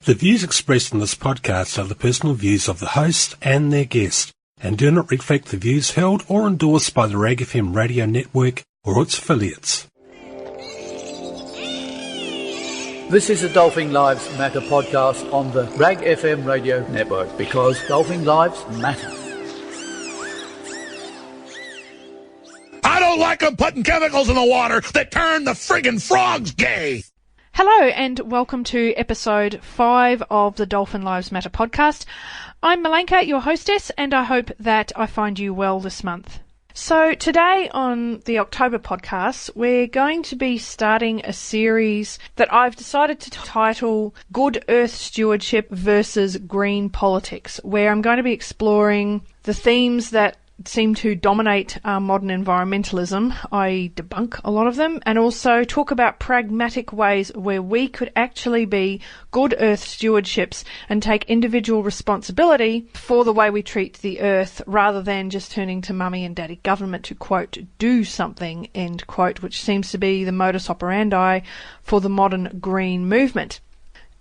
The views expressed in this podcast are the personal views of the host and their guest, and do not reflect the views held or endorsed by the RAG FM radio network or its affiliates. This is a Dolphin Lives Matter podcast on the RAG FM radio network, because Dolphin Lives matter. I don't like them putting chemicals in the water that turn the friggin' frogs gay. Hello and welcome to episode 5 of the Dolphin Lives Matter podcast. I'm Malenka, your hostess, and I hope that I find you well this month. So today on the October podcast, we're going to be starting a series that I've decided to title Good Earth Stewardship versus Green Politics, where I'm going to be exploring the themes that seem to dominate modern environmentalism. I debunk a lot of them, and also talk about pragmatic ways where we could actually be good earth stewardships and take individual responsibility for the way we treat the earth, rather than just turning to mummy and daddy government to, quote, do something, end quote, which seems to be the modus operandi for the modern green movement.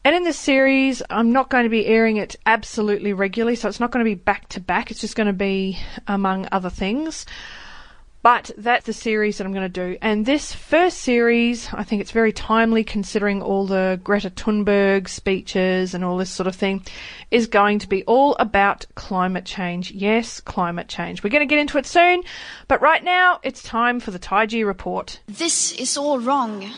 And in this series, I'm not going to be airing it absolutely regularly, so it's not going to be back to back. It's just going to be among other things. But that's the series that I'm going to do. And this first series, I think it's very timely considering all the Greta Thunberg speeches and all this sort of thing, is going to be all about climate change. Yes, climate change. We're going to get into it soon, but right now it's time for the Taiji Report. This is all wrong.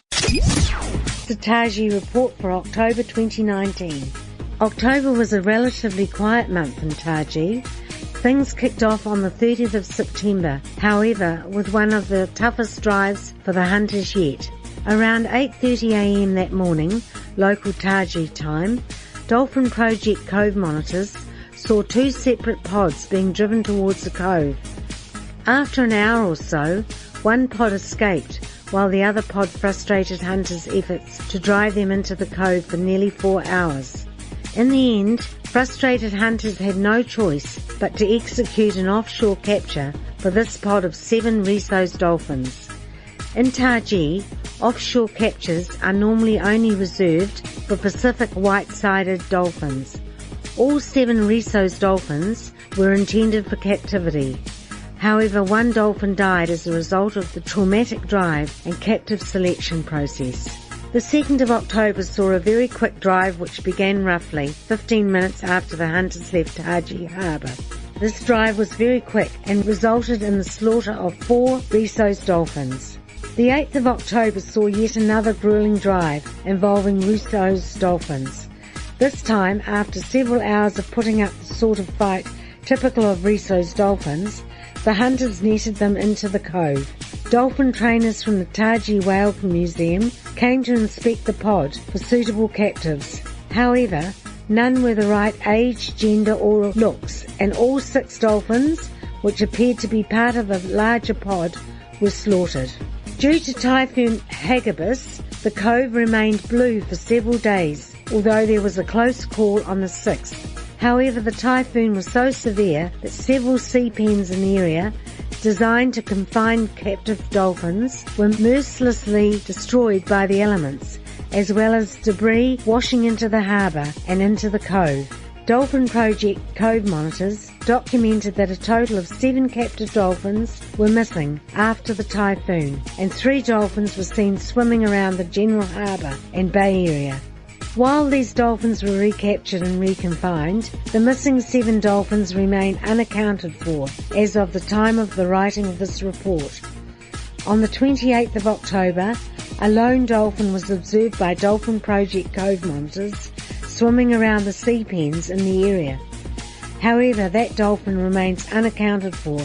The Taiji Report for October 2019. October was a relatively quiet month in Taiji. Things kicked off on the 30th of September, however, with one of the toughest drives for the hunters yet. Around 8:30 a.m. that morning, local Taiji time, Dolphin Project Cove monitors saw 2 separate pods being driven towards the cove. After an hour or so, one pod escaped, while the other pod frustrated hunters' efforts to drive them into the cove for nearly 4 hours. In the end, frustrated hunters had no choice but to execute an offshore capture for this pod of 7 rhesus dolphins. In Taiji, offshore captures are normally only reserved for Pacific white-sided dolphins. All 7 rhesus dolphins were intended for captivity. However, one dolphin died as a result of the traumatic drive and captive selection process. The 2nd of October saw a very quick drive which began roughly 15 minutes after the hunters left Taiji Harbour. This drive was very quick and resulted in the slaughter of 4 rhesus dolphins. The 8th of October saw yet another grueling drive involving rhesus dolphins. This time, after several hours of putting up the sort of fight typical of rhesus dolphins, the hunters netted them into the cove. Dolphin trainers from the Taiji Whale Museum came to inspect the pod for suitable captives. However, none were the right age, gender or looks, and all 6 dolphins, which appeared to be part of the larger pod, were slaughtered. Due to Typhoon Hagibis, the cove remained blue for several days, although there was a close call on the 6th. However, the typhoon was so severe that several sea pens in the area, designed to confine captive dolphins, were mercilessly destroyed by the elements, as well as debris washing into the harbour and into the cove. Dolphin Project Cove monitors documented that a total of 7 captive dolphins were missing after the typhoon, and 3 dolphins were seen swimming around the general harbour and bay area. While these dolphins were recaptured and reconfined, the missing 7 dolphins remain unaccounted for as of the time of the writing of this report. On the 28th of October, a lone dolphin was observed by Dolphin Project Cove monitors swimming around the sea pens in the area. However, that dolphin remains unaccounted for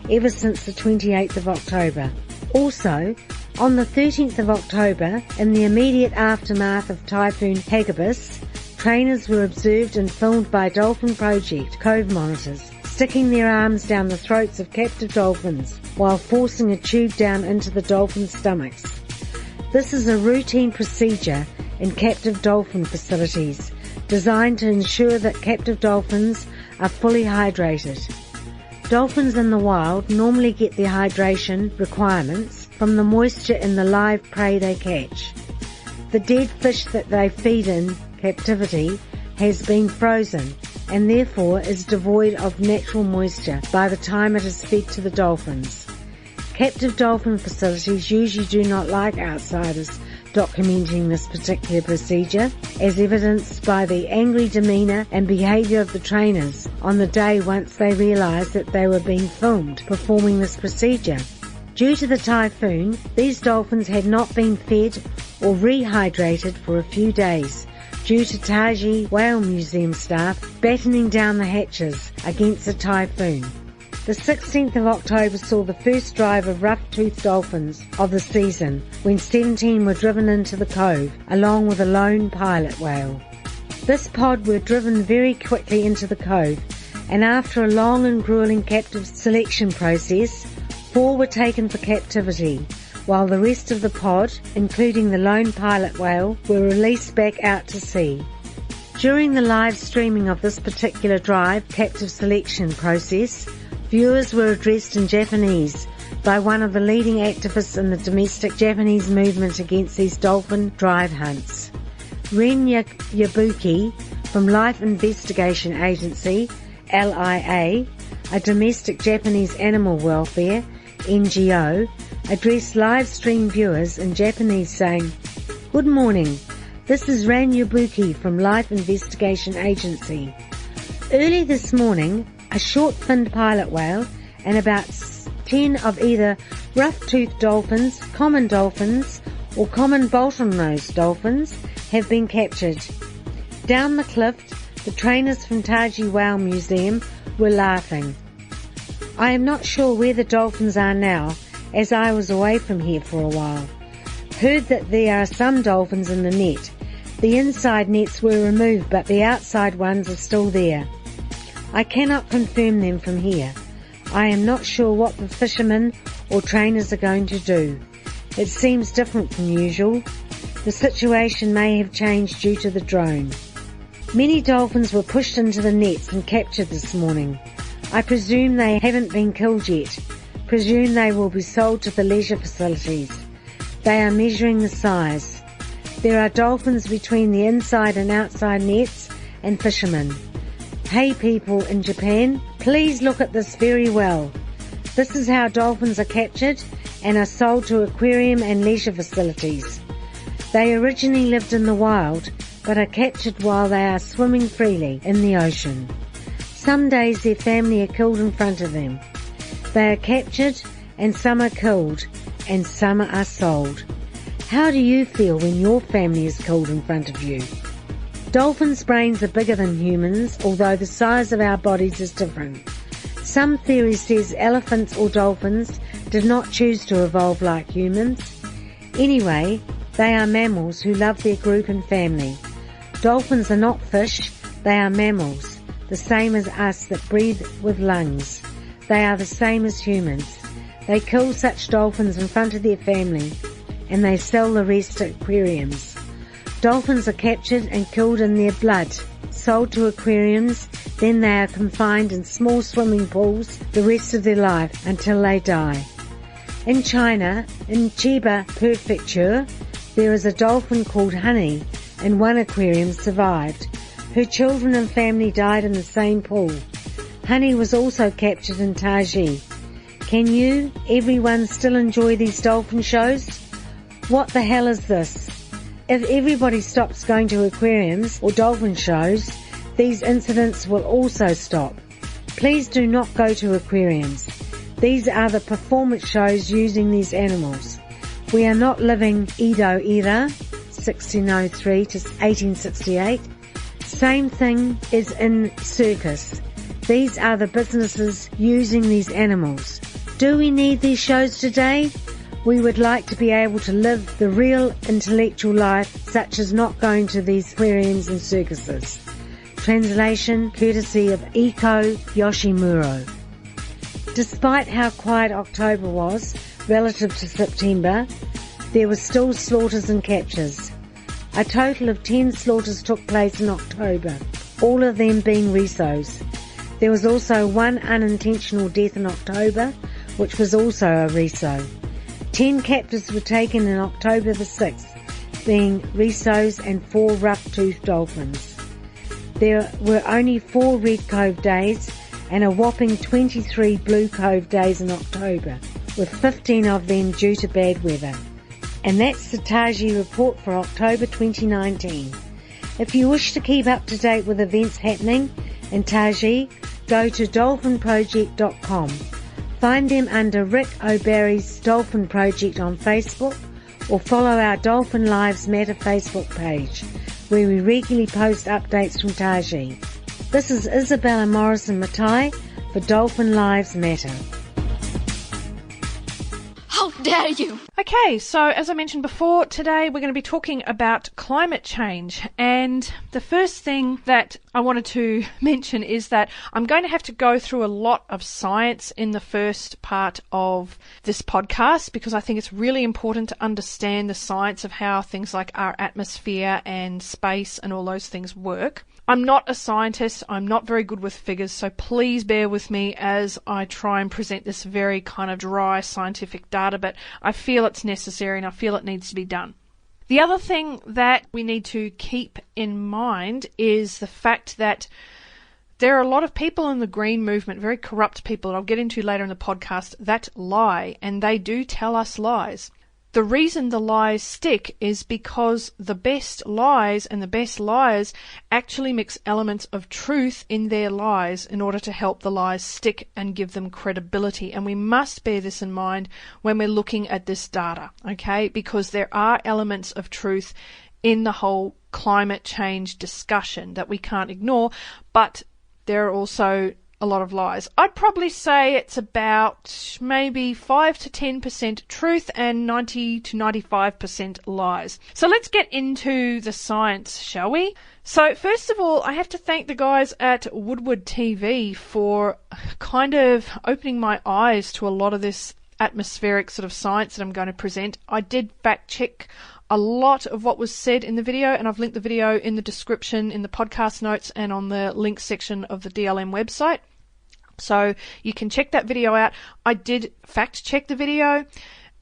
ever since the 28th of October. Also, on the 13th of October, in the immediate aftermath of Typhoon Hagibis, trainers were observed and filmed by Dolphin Project Cove monitors, sticking their arms down the throats of captive dolphins while forcing a tube down into the dolphins' stomachs. This is a routine procedure in captive dolphin facilities, designed to ensure that captive dolphins are fully hydrated. Dolphins in the wild normally get their hydration requirements from the moisture in the live prey they catch. The dead fish that they feed in captivity has been frozen and therefore is devoid of natural moisture by the time it is fed to the dolphins. Captive dolphin facilities usually do not like outsiders documenting this particular procedure, as evidenced by the angry demeanour and behaviour of the trainers on the day once they realised that they were being filmed performing this procedure. Due to the typhoon, these dolphins had not been fed or rehydrated for a few days, due to Taiji Whale Museum staff battening down the hatches against the typhoon. The 16th of October saw the first drive of rough-toothed dolphins of the season, when 17 were driven into the cove, along with a lone pilot whale. This pod were driven very quickly into the cove, and after a long and grueling captive selection process, 4 were taken for captivity, while the rest of the pod, including the lone pilot whale, were released back out to sea. During the live streaming of this particular drive captive selection process, viewers were addressed in Japanese by one of the leading activists in the domestic Japanese movement against these dolphin drive hunts. Ren Yabuki from Life Investigation Agency, LIA, a domestic Japanese animal welfare NGO, addressed live stream viewers in Japanese saying, "Good morning, this is Ren Yabuki from Life Investigation Agency. Early this morning, a short-finned pilot whale and about 10 of either rough-toothed dolphins, or common bottlenose dolphins have been captured. Down the cliff, the trainers from Taiji Whale Museum were laughing. I am not sure where the dolphins are now, as I was away from here for a while. Heard that there are some dolphins in the net. The inside nets were removed, but the outside ones are still there. I cannot confirm them from here. I am not sure what the fishermen or trainers are going to do. It seems different from usual. The situation may have changed due to the drone. Many dolphins were pushed into the nets and captured this morning. I presume they haven't been killed yet. Presume they will be sold to the leisure facilities. They are measuring the size. There are dolphins between the inside and outside nets and fishermen. Hey people in Japan, please look at this very well. This is how dolphins are captured and are sold to aquarium and leisure facilities. They originally lived in the wild, but are captured while they are swimming freely in the ocean. Some days their family are killed in front of them. They are captured and some are killed and some are sold. How do you feel when your family is killed in front of you? Dolphins' brains are bigger than humans, although the size of our bodies is different. Some theory says elephants or dolphins did not choose to evolve like humans. Anyway, they are mammals who love their group and family. Dolphins are not fish, they are mammals, the same as us that breathe with lungs. They are the same as humans. They kill such dolphins in front of their family and they sell the rest at aquariums. Dolphins are captured and killed in their blood, sold to aquariums, then they are confined in small swimming pools the rest of their life until they die. In China, in Chiba Prefecture, there is a dolphin called Honey, and one aquarium survived. Her children and family died in the same pool. Honey was also captured in Taiji. Can you, everyone, still enjoy these dolphin shows? What the hell is this? If everybody stops going to aquariums or dolphin shows, these incidents will also stop. Please do not go to aquariums. These are the performance shows using these animals. We are not living Edo era, 1603 to 1868. Same thing is in circus. These are the businesses using these animals. Do we need these shows today? We would like to be able to live the real intellectual life, such as not going to these aquariums and circuses. Translation courtesy of Iko Yoshimuro. Despite how quiet October was relative to September, there were still slaughters and captures. A total of 10 slaughters took place in October, all of them being Risos. There was also one unintentional death in October, which was also a Riso. 10 captives were taken in October the 6th. being rhesos and 4 rough-toothed dolphins. There were only 4 Red Cove days and a whopping 23 Blue Cove days in October, with 15 of them due to bad weather. And that's the Taji report for October 2019. If you wish to keep up to date with events happening in Taji, go to dolphinproject.com. Find them under Rick O'Barry's Dolphin Project on Facebook, or follow our Dolphin Lives Matter Facebook page, where we regularly post updates from Taji. This is Isabella Morrison-Matai for Dolphin Lives Matter. How dare you! Okay, so as I mentioned before, today we're going to be talking about climate change. And the first thing that I wanted to mention is that I'm going to have to go through a lot of science in the first part of this podcast, because I think it's really important to understand the science of how things like our atmosphere and space and all those things work. I'm not a scientist, I'm not very good with figures, so please bear with me as I try and present this very kind of dry scientific data, but I feel it's necessary and I feel it needs to be done. The other thing that we need to keep in mind is the fact that there are a lot of people in the green movement, very corrupt people that I'll get into later in the podcast, that lie, and they do tell us lies. The reason the lies stick is because the best lies and the best liars actually mix elements of truth in their lies in order to help the lies stick and give them credibility. And we must bear this in mind when we're looking at this data, okay? Because there are elements of truth in the whole climate change discussion that we can't ignore, but there are also a lot of lies. I'd probably say it's about maybe 5 to 10% truth and 90 to 95% lies. So let's get into the science, shall we? So first of all, I have to thank the guys at Woodward TV for kind of opening my eyes to a lot of this atmospheric sort of science that I'm going to present. I did fact check a lot of what was said in the video, and I've linked the video in the description, in the podcast notes, and on the link section of the DLM website. So you can check that video out. I did fact check the video,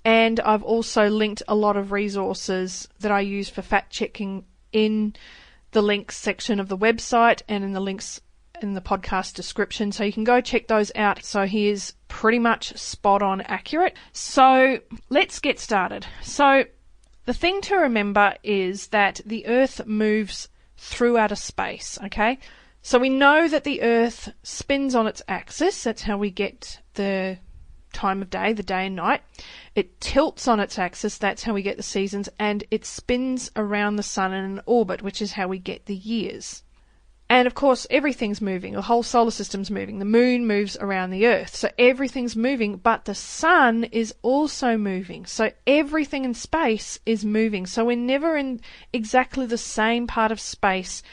and I've also linked a lot of resources that I use for fact checking in the links section of the website and in the links in the podcast description. So you can go check those out. So he is pretty much spot on accurate. So let's get started. So the thing to remember is that the Earth moves through outer space, okay? So we know that the Earth spins on its axis. That's how we get the time of day, the day and night. It tilts on its axis. That's how we get the seasons. And it spins around the sun in an orbit, which is how we get the years. And of course, everything's moving. The whole solar system's moving. The moon moves around the Earth. So everything's moving, but the sun is also moving. So everything in space is moving. So we're never in exactly the same part of space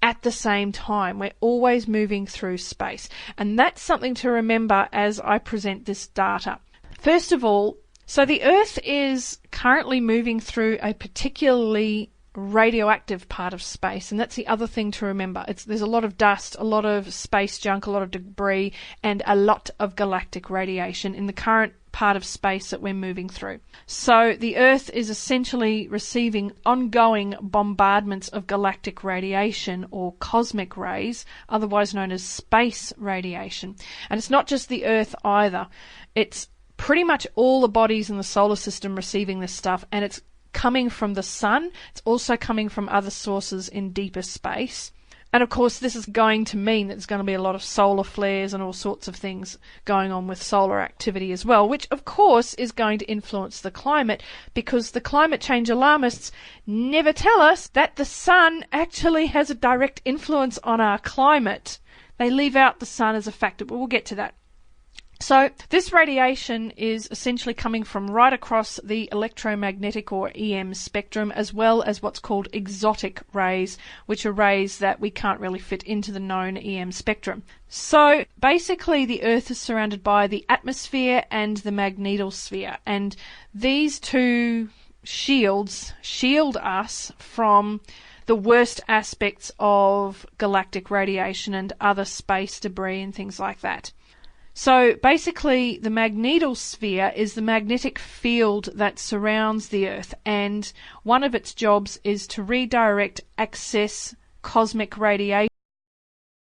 at the same time. We're always moving through space. And that's something to remember as I present this data. First of all, so the Earth is currently moving through a particularly radioactive part of space, and that's the other thing to remember. There's a lot of dust, a lot of space junk, a lot of debris, and a lot of galactic radiation in the current part of space that we're moving through. So the Earth is essentially receiving ongoing bombardments of galactic radiation, or cosmic rays, otherwise known as space radiation. And it's not just the Earth either. It's pretty much all the bodies in the solar system receiving this stuff, and it's coming from the sun. It's also coming from other sources in deeper space. And of course, this is going to mean that there's going to be a lot of solar flares and all sorts of things going on with solar activity as well, which of course is going to influence the climate, because the climate change alarmists never tell us that the sun actually has a direct influence on our climate. They leave out the sun as a factor, but we'll get to that. So this radiation is essentially coming from right across the electromagnetic or EM spectrum, as well as what's called exotic rays, which are rays that we can't really fit into the known EM spectrum. So basically the Earth is surrounded by the atmosphere and the magnetosphere, and these two shields shield us from the worst aspects of galactic radiation and other space debris and things like that. So basically, the magnetosphere is the magnetic field that surrounds the Earth, and one of its jobs is to redirect excess cosmic radiation